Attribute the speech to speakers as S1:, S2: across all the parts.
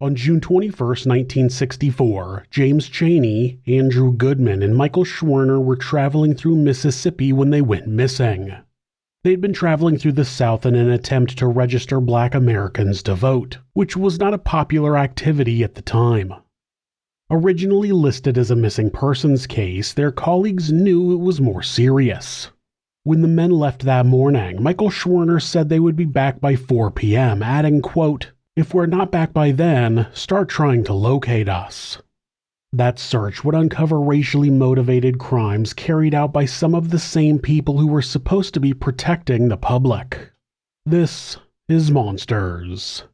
S1: On June 21, 1964, James Chaney, Andrew Goodman, and Michael Schwerner were traveling through Mississippi when they went missing. They'd been traveling through the South in an attempt to register Black Americans to vote, which was not a popular activity at the time. Originally listed as a missing persons case, their colleagues knew it was more serious. When the men left that morning, Michael Schwerner said they would be back by 4 p.m., adding, quote, "If we're not back by then, start trying to locate us." That search would uncover racially motivated crimes carried out by some of the same people who were supposed to be protecting the public. This is Monsters.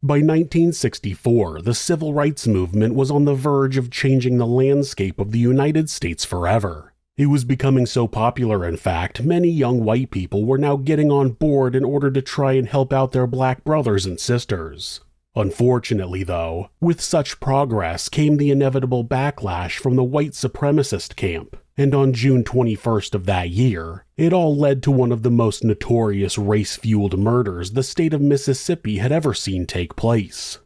S1: By 1964, the civil rights movement was on the verge of changing the landscape of the United States forever. It was becoming so popular, in fact, many young white people were now getting on board in order to try and help out their black brothers and sisters. Unfortunately, though, with such progress came the inevitable backlash from the white supremacist camp, and on June 21st of that year, it all led to one of the most notorious race-fueled murders the state of Mississippi had ever seen take place.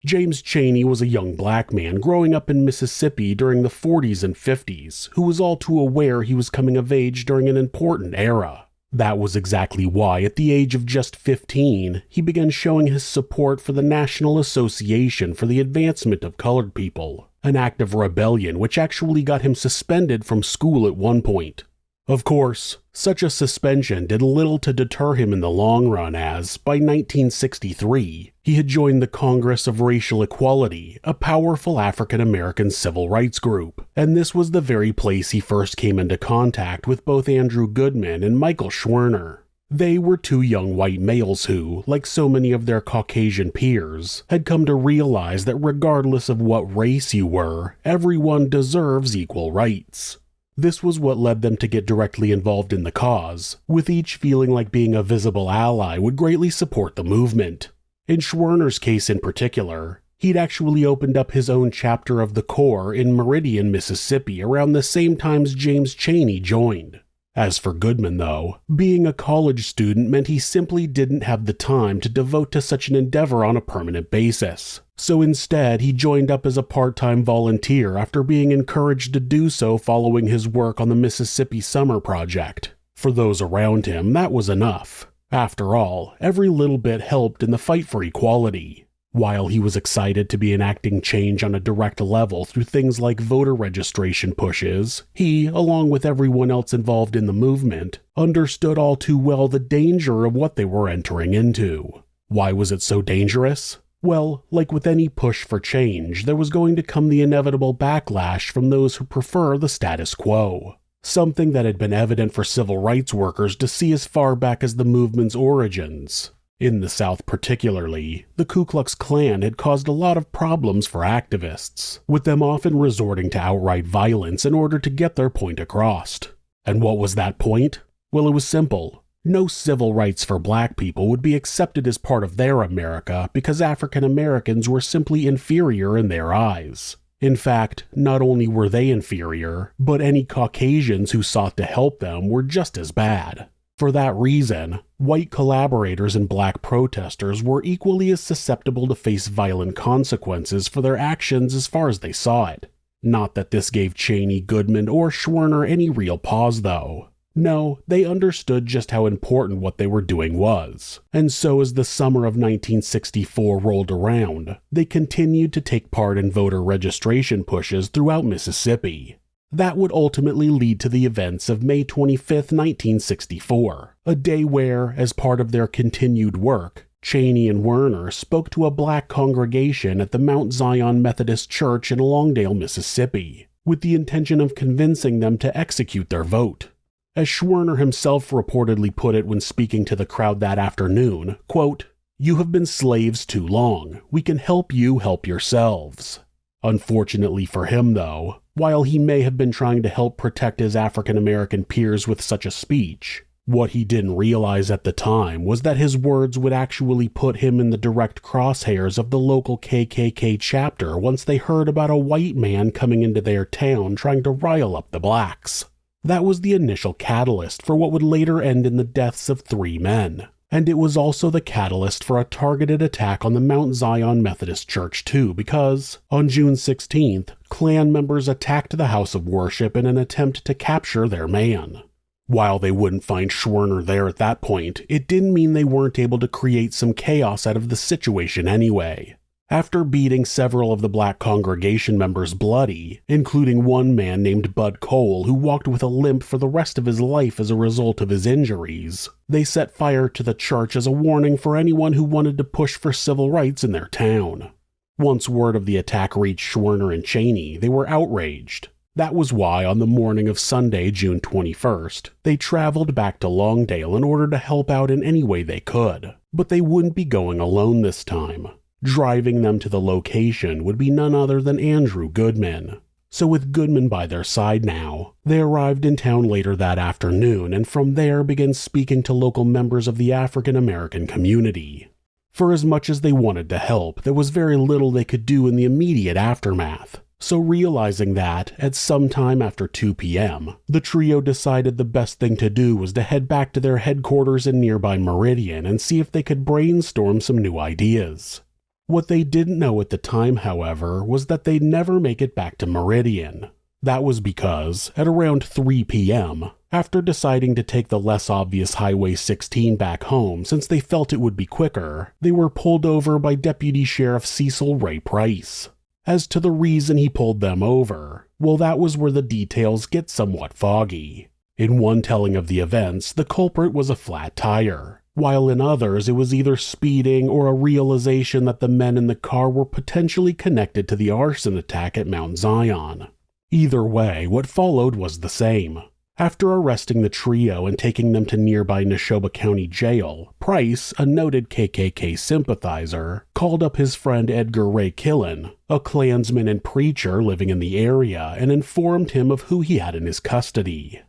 S1: James Chaney was a young black man growing up in Mississippi during the 40s and 50s who was all too aware he was coming of age during an important era. That was exactly why, at the age of just 15, he began showing his support for the National Association for the Advancement of Colored People, an act of rebellion which actually got him suspended from school at one point. Of course, such a suspension did little to deter him in the long run as, by 1963, he had joined the Congress of Racial Equality, a powerful African-American civil rights group, and this was the very place he first came into contact with both Andrew Goodman and Michael Schwerner. They were two young white males who, like so many of their Caucasian peers, had come to realize that regardless of what race you were, everyone deserves equal rights. This was what led them to get directly involved in the cause, with each feeling like being a visible ally would greatly support the movement. In Schwerner's case in particular, he'd actually opened up his own chapter of the Corps in Meridian, Mississippi around the same time as James Chaney joined. As for Goodman, though, being a college student meant he simply didn't have the time to devote to such an endeavor on a permanent basis. So instead, he joined up as a part-time volunteer after being encouraged to do so following his work on the Mississippi Summer Project. For those around him, that was enough. After all, every little bit helped in the fight for equality. While he was excited to be enacting change on a direct level through things like voter registration pushes, he, along with everyone else involved in the movement, understood all too well the danger of what they were entering into. Why was it so dangerous? Well, like with any push for change, there was going to come the inevitable backlash from those who prefer the status quo. Something that had been evident for civil rights workers to see as far back as the movement's origins. In the South particularly, the Ku Klux Klan had caused a lot of problems for activists, with them often resorting to outright violence in order to get their point across. And what was that point? Well, it was simple. No civil rights for black people would be accepted as part of their America because African Americans were simply inferior in their eyes. In fact, not only were they inferior, but any Caucasians who sought to help them were just as bad. For that reason, white collaborators and black protesters were equally as susceptible to face violent consequences for their actions as far as they saw it. Not that this gave Chaney, Goodman, or Schwerner any real pause, though. No, they understood just how important what they were doing was, and so as the summer of 1964 rolled around, they continued to take part in voter registration pushes throughout Mississippi. That would ultimately lead to the events of May 25, 1964, a day where, as part of their continued work, Chaney and Werner spoke to a black congregation at the Mount Zion Methodist Church in Longdale, Mississippi, with the intention of convincing them to execute their vote. As Schwerner himself reportedly put it when speaking to the crowd that afternoon, quote, "You have been slaves too long. We can help you help yourselves." Unfortunately for him, though, while he may have been trying to help protect his African-American peers with such a speech. What he didn't realize at the time was that his words would actually put him in the direct crosshairs of the local KKK chapter once they heard about a white man coming into their town trying to rile up the blacks. That was the initial catalyst for what would later end in the deaths of 3 men. And it was also the catalyst for a targeted attack on the Mount Zion Methodist Church too, because on June 16th, Klan members attacked the house of worship in an attempt to capture their man. While they wouldn't find Schwerner there at that point, it didn't mean they weren't able to create some chaos out of the situation anyway. After beating several of the black congregation members bloody, including one man named Bud Cole who walked with a limp for the rest of his life as a result of his injuries, they set fire to the church as a warning for anyone who wanted to push for civil rights in their town. Once word of the attack reached Schwerner and Cheney, they were outraged. That was why on the morning of Sunday, June 21st, they traveled back to Longdale in order to help out in any way they could. But they wouldn't be going alone this time. Driving them to the location would be none other than Andrew Goodman. So with Goodman by their side now, they arrived in town later that afternoon and from there began speaking to local members of the African American community. For as much as they wanted to help, there was very little they could do in the immediate aftermath. So realizing that, at some time after 2 p.m., the trio decided the best thing to do was to head back to their headquarters in nearby Meridian and see if they could brainstorm some new ideas. What they didn't know at the time, however, was that they'd never make it back to Meridian. That was because, at around 3 p.m., after deciding to take the less obvious Highway 16 back home since they felt it would be quicker, they were pulled over by Deputy Sheriff Cecil Ray Price. As to the reason he pulled them over, well, that was where the details get somewhat foggy. In one telling of the events, the culprit was a flat tire, while in others it was either speeding or a realization that the men in the car were potentially connected to the arson attack at Mount Zion. Either way, what followed was the same. After arresting the trio and taking them to nearby Neshoba County Jail, Price, a noted KKK sympathizer, called up his friend Edgar Ray Killen, a Klansman and preacher living in the area, and informed him of who he had in his custody.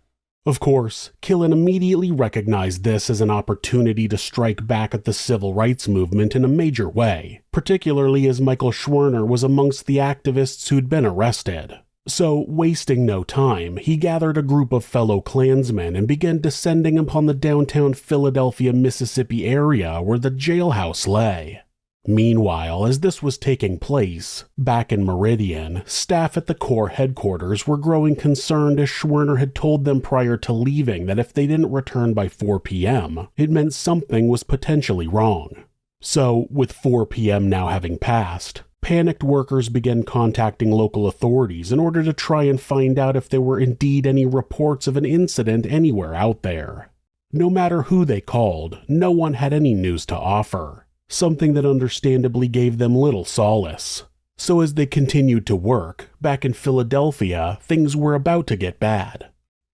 S1: Of course, Killen immediately recognized this as an opportunity to strike back at the civil rights movement in a major way, particularly as Michael Schwerner was amongst the activists who'd been arrested. So, wasting no time, he gathered a group of fellow Klansmen and began descending upon the downtown Philadelphia, Mississippi area where the jailhouse lay. Meanwhile, as this was taking place, back in Meridian, staff at the Corps headquarters were growing concerned as Schwerner had told them prior to leaving that if they didn't return by 4 p.m., it meant something was potentially wrong. So, with 4 p.m. now having passed, panicked workers began contacting local authorities in order to try and find out if there were indeed any reports of an incident anywhere out there. No matter who they called, no one had any news to offer, something that understandably gave them little solace. So as they continued to work, back in Philadelphia, things were about to get bad.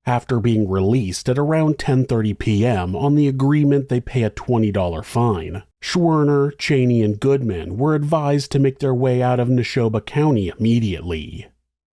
S1: After being released at around 10:30 p.m. on the agreement they pay a $20 fine, Schwerner, Cheney, and Goodman were advised to make their way out of Neshoba County immediately.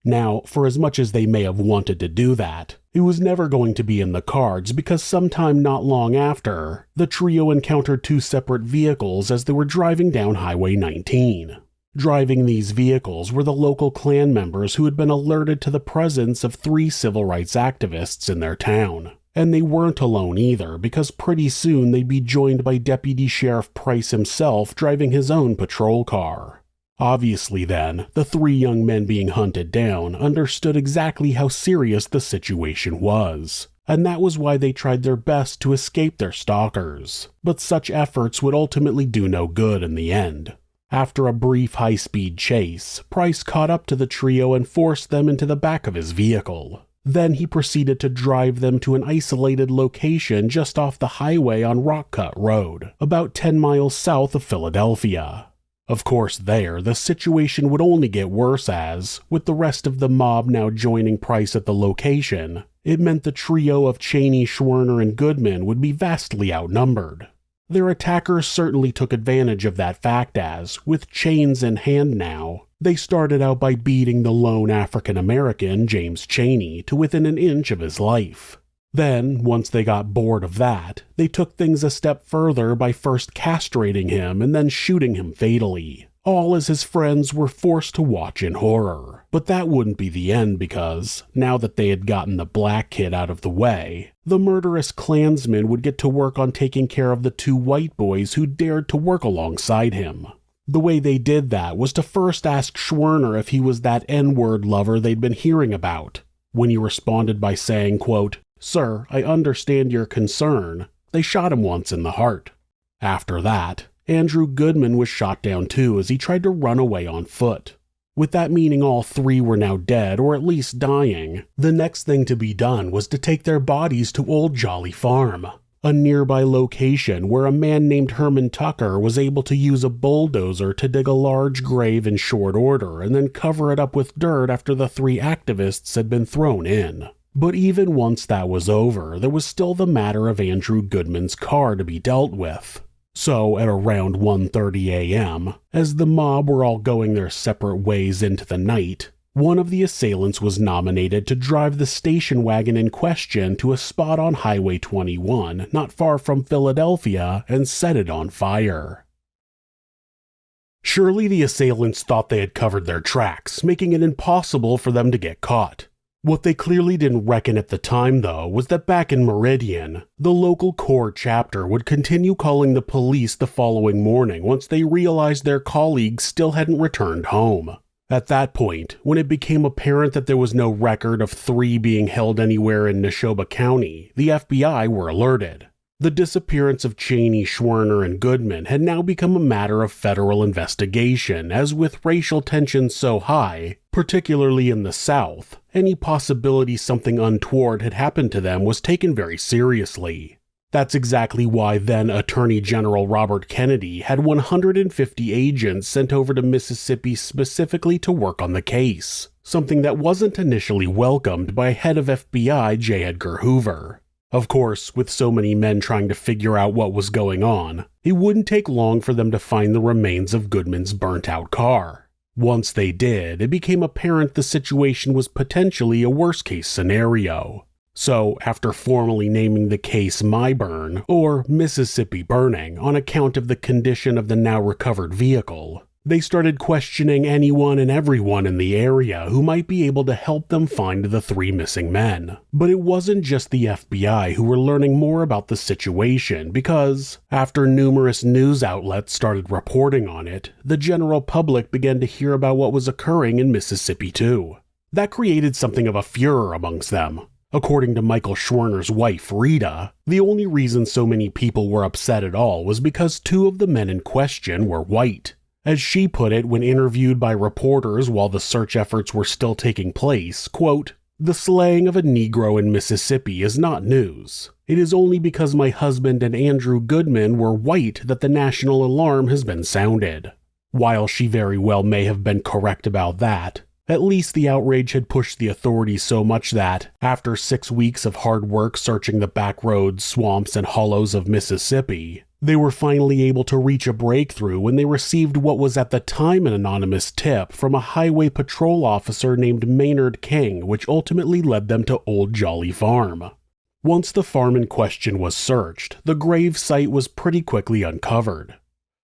S1: Now, for as much as they may have wanted to do that, it was never going to be in the cards because sometime not long after, the trio encountered 2 separate vehicles as they were driving down Highway 19. Driving these vehicles were the local Klan members who had been alerted to the presence of 3 civil rights activists in their town. And they weren't alone either, because pretty soon they'd be joined by Deputy Sheriff Price himself driving his own patrol car. Obviously then, the 3 young men being hunted down understood exactly how serious the situation was, and that was why they tried their best to escape their stalkers. But such efforts would ultimately do no good in the end. After a brief high-speed chase, Price caught up to the trio and forced them into the back of his vehicle. Then he proceeded to drive them to an isolated location just off the highway on Rock Cut Road, about 10 miles south of Philadelphia. Of course there, the situation would only get worse as, with the rest of the mob now joining Price at the location, it meant the trio of Cheney, Schwerner, and Goodman would be vastly outnumbered. Their attackers certainly took advantage of that fact as, with chains in hand now, they started out by beating the lone African-American, James Chaney, to within an inch of his life. Then, once they got bored of that, they took things a step further by first castrating him and then shooting him fatally, all as his friends were forced to watch in horror. But that wouldn't be the end because, now that they had gotten the black kid out of the way, the murderous Klansman would get to work on taking care of the two white boys who dared to work alongside him. The way they did that was to first ask Schwerner if he was that N-word lover they'd been hearing about. When he responded by saying, quote, "Sir, I understand your concern," they shot him once in the heart. After that, Andrew Goodman was shot down too as he tried to run away on foot. With that meaning all three were now dead or at least dying, the next thing to be done was to take their bodies to Old Jolly Farm, a nearby location where a man named Herman Tucker was able to use a bulldozer to dig a large grave in short order and then cover it up with dirt after the three activists had been thrown in. But even once that was over, there was still the matter of Andrew Goodman's car to be dealt with. So at around 1:30 a.m., as the mob were all going their separate ways into the night, one of the assailants was nominated to drive the station wagon in question to a spot on Highway 21 not far from Philadelphia and set it on fire. Surely the assailants thought they had covered their tracks, making it impossible for them to get caught. What they clearly didn't reckon at the time, though, was that back in Meridian, the local Corps chapter would continue calling the police the following morning once they realized their colleagues still hadn't returned home. At that point, when it became apparent that there was no record of three being held anywhere in Neshoba County, the FBI were alerted. The disappearance of Chaney, Schwerner, and Goodman had now become a matter of federal investigation, as with racial tensions so high, particularly in the South, any possibility something untoward had happened to them was taken very seriously. That's exactly why then Attorney General Robert Kennedy had 150 agents sent over to Mississippi specifically to work on the case, something that wasn't initially welcomed by head of FBI J. Edgar Hoover. Of course, with so many men trying to figure out what was going on, it wouldn't take long for them to find the remains of Goodman's burnt-out car. Once they did, it became apparent the situation was potentially a worst-case scenario. So, after formally naming the case My Burn, or Mississippi Burning, on account of the condition of the now-recovered vehicle, they started questioning anyone and everyone in the area who might be able to help them find the three missing men. But it wasn't just the FBI who were learning more about the situation because, after numerous news outlets started reporting on it, the general public began to hear about what was occurring in Mississippi too. That created something of a furor amongst them. According to Michael Schwerner's wife, Rita, the only reason so many people were upset at all was because two of the men in question were white. As she put it when interviewed by reporters while the search efforts were still taking place, quote, "The slaying of a Negro in Mississippi is not news. It is only because my husband and Andrew Goodman were white that the national alarm has been sounded." While she very well may have been correct about that, at least the outrage had pushed the authorities so much that, after 6 weeks of hard work searching the back roads, swamps, and hollows of Mississippi, they were finally able to reach a breakthrough when they received what was at the time an anonymous tip from a highway patrol officer named Maynard King, which ultimately led them to Old Jolly Farm. Once the farm in question was searched, the grave site was pretty quickly uncovered.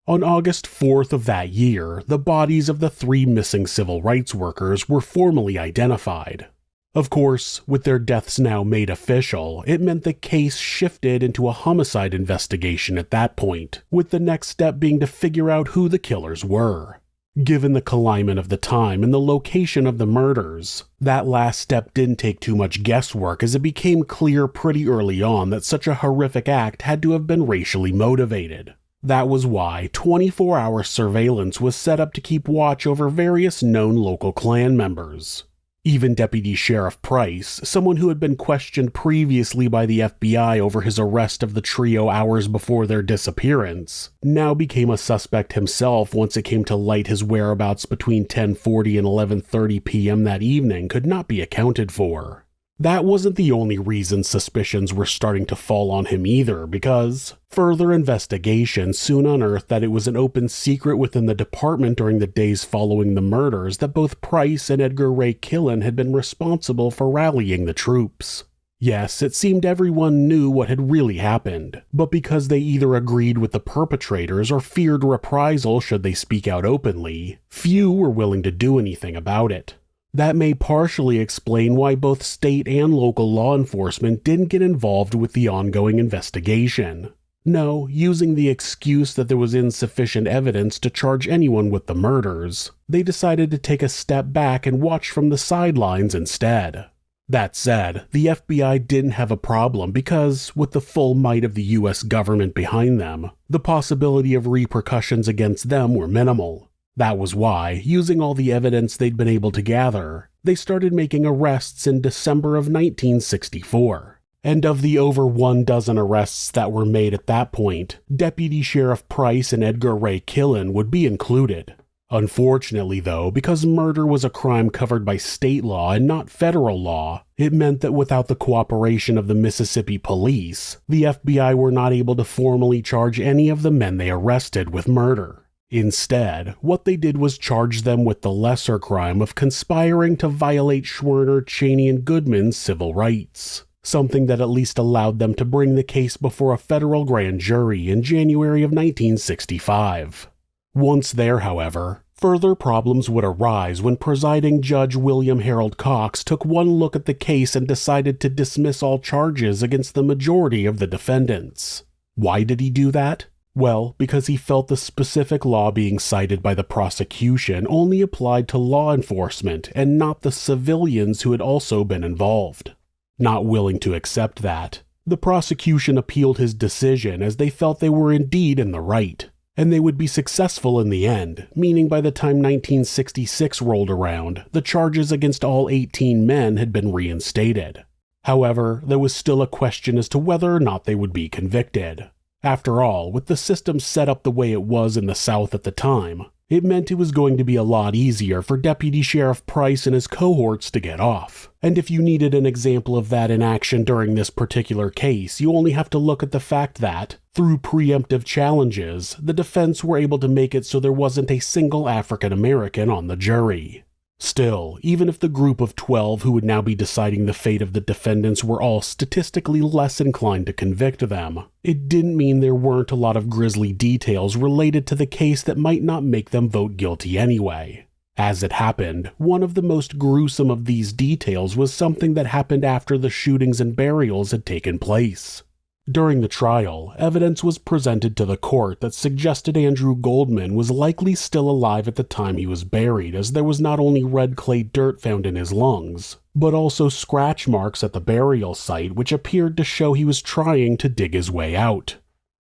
S1: On August 4th of that year, the bodies of the three missing civil rights workers were formally identified. Of course, with their deaths now made official, it meant the case shifted into a homicide investigation at that point, with the next step being to figure out who the killers were. Given the climate of the time and the location of the murders, that last step didn't take too much guesswork as it became clear pretty early on that such a horrific act had to have been racially motivated. That was why 24-hour surveillance was set up to keep watch over various known local Klan members. Even Deputy Sheriff Price, someone who had been questioned previously by the FBI over his arrest of the trio hours before their disappearance, now became a suspect himself once it came to light his whereabouts between 10:40 and 11:30 p.m. that evening could not be accounted for. That wasn't the only reason suspicions were starting to fall on him either, because further investigation soon unearthed that it was an open secret within the department during the days following the murders that both Price and Edgar Ray Killen had been responsible for rallying the troops. Yes, it seemed everyone knew what had really happened, but because they either agreed with the perpetrators or feared reprisal should they speak out openly, few were willing to do anything about it. That may partially explain why both state and local law enforcement didn't get involved with the ongoing investigation. No, using the excuse that there was insufficient evidence to charge anyone with the murders, they decided to take a step back and watch from the sidelines instead. That said, the FBI didn't have a problem because, with the full might of the US government behind them, the possibility of repercussions against them were minimal. That was why, using all the evidence they'd been able to gather, they started making arrests in December of 1964. And of the over 12 arrests that were made at that point, Deputy Sheriff Price and Edgar Ray Killen would be included. Unfortunately, though, because murder was a crime covered by state law and not federal law, it meant that without the cooperation of the Mississippi police, the FBI were not able to formally charge any of the men they arrested with murder. Instead, what they did was charge them with the lesser crime of conspiring to violate Schwerner, Cheney, and Goodman's civil rights, something that at least allowed them to bring the case before a federal grand jury in January of 1965. Once there, however, further problems would arise when presiding Judge William Harold Cox took one look at the case and decided to dismiss all charges against the majority of the defendants. Why did he do that? Well, because he felt the specific law being cited by the prosecution only applied to law enforcement and not the civilians who had also been involved. Not willing to accept that, the prosecution appealed his decision as they felt they were indeed in the right, and they would be successful in the end, meaning by the time 1966 rolled around, the charges against all 18 men had been reinstated. However, there was still a question as to whether or not they would be convicted. After all, with the system set up the way it was in the South at the time, it meant it was going to be a lot easier for Deputy Sheriff Price and his cohorts to get off. And if you needed an example of that in action during this particular case, you only have to look at the fact that, through preemptive challenges, the defense were able to make it so there wasn't a single African American on the jury. Still, even if the group of 12 who would now be deciding the fate of the defendants were all statistically less inclined to convict them, it didn't mean there weren't a lot of grisly details related to the case that might not make them vote guilty anyway. As it happened, one of the most gruesome of these details was something that happened after the shootings and burials had taken place. During the trial, evidence was presented to the court that suggested Andrew Goldman was likely still alive at the time he was buried, as there was not only red clay dirt found in his lungs, but also scratch marks at the burial site which appeared to show he was trying to dig his way out.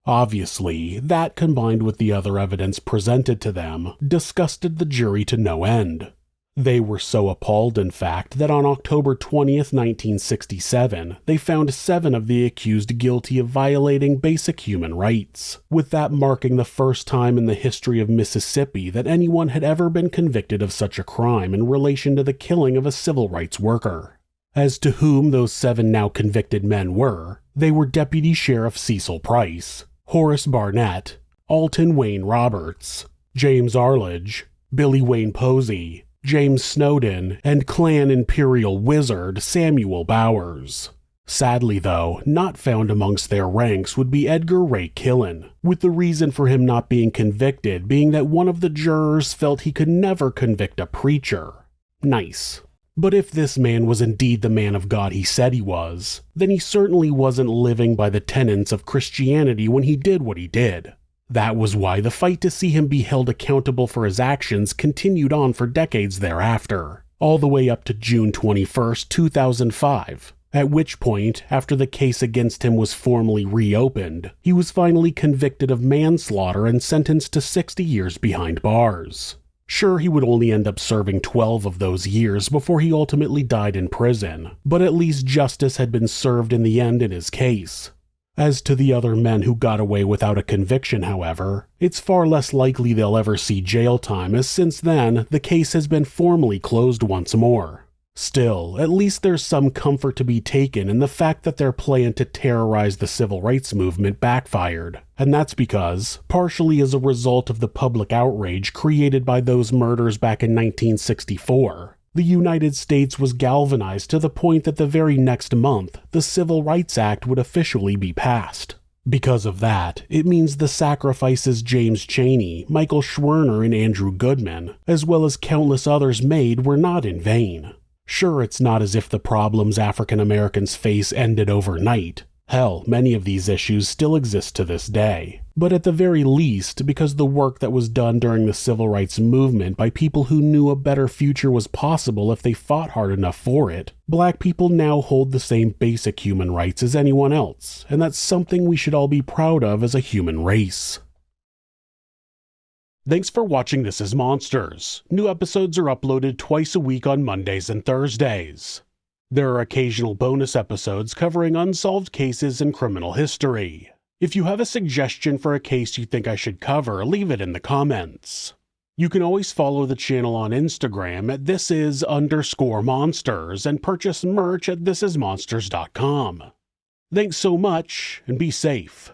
S1: Obviously, that combined with the other evidence presented to them, disgusted the jury to no end. They were so appalled, in fact, that on October 20th, 1967, they found 7 of the accused guilty of violating basic human rights, with that marking the first time in the history of Mississippi that anyone had ever been convicted of such a crime in relation to the killing of a civil rights worker. As to whom those 7 now convicted men were, they were Deputy Sheriff Cecil Price, Horace Barnett, Alton Wayne Roberts, James Arledge, Billy Wayne Posey, James Snowden, and Klan Imperial Wizard Samuel Bowers. Sadly, though, not found amongst their ranks would be Edgar Ray Killen, with the reason for him not being convicted being that one of the jurors felt he could never convict a preacher. Nice. But if this man was indeed the man of God he said he was, then he certainly wasn't living by the tenets of Christianity when he did what he did. That was why the fight to see him be held accountable for his actions continued on for decades thereafter, all the way up to June 21st, 2005, at which point, after the case against him was formally reopened, he was finally convicted of manslaughter and sentenced to 60 years behind bars. Sure, he would only end up serving 12 of those years before he ultimately died in prison, but at least justice had been served in the end in his case. As to the other men who got away without a conviction, however, it's far less likely they'll ever see jail time, as since then, the case has been formally closed once more. Still, at least there's some comfort to be taken in the fact that their plan to terrorize the civil rights movement backfired, and that's because, partially as a result of the public outrage created by those murders back in 1964, the United States was galvanized to the point that the very next month, the Civil Rights Act would officially be passed. Because of that, it means the sacrifices James Chaney, Michael Schwerner, and Andrew Goodman, as well as countless others made, were not in vain. Sure, it's not as if the problems African Americans face ended overnight. Hell, many of these issues still exist to this day. But at the very least, because the work that was done during the civil rights movement by people who knew a better future was possible if they fought hard enough for it, black people now hold the same basic human rights as anyone else, and that's something we should all be proud of as a human race. Thanks for watching This Is Monsters. New episodes are uploaded twice a week on Mondays and Thursdays. There are occasional bonus episodes covering unsolved cases and criminal history. If you have a suggestion for a case you think I should cover, leave it in the comments. You can always follow the channel on Instagram at thisis_monsters and purchase merch at thisismonsters.com. Thanks so much, and be safe.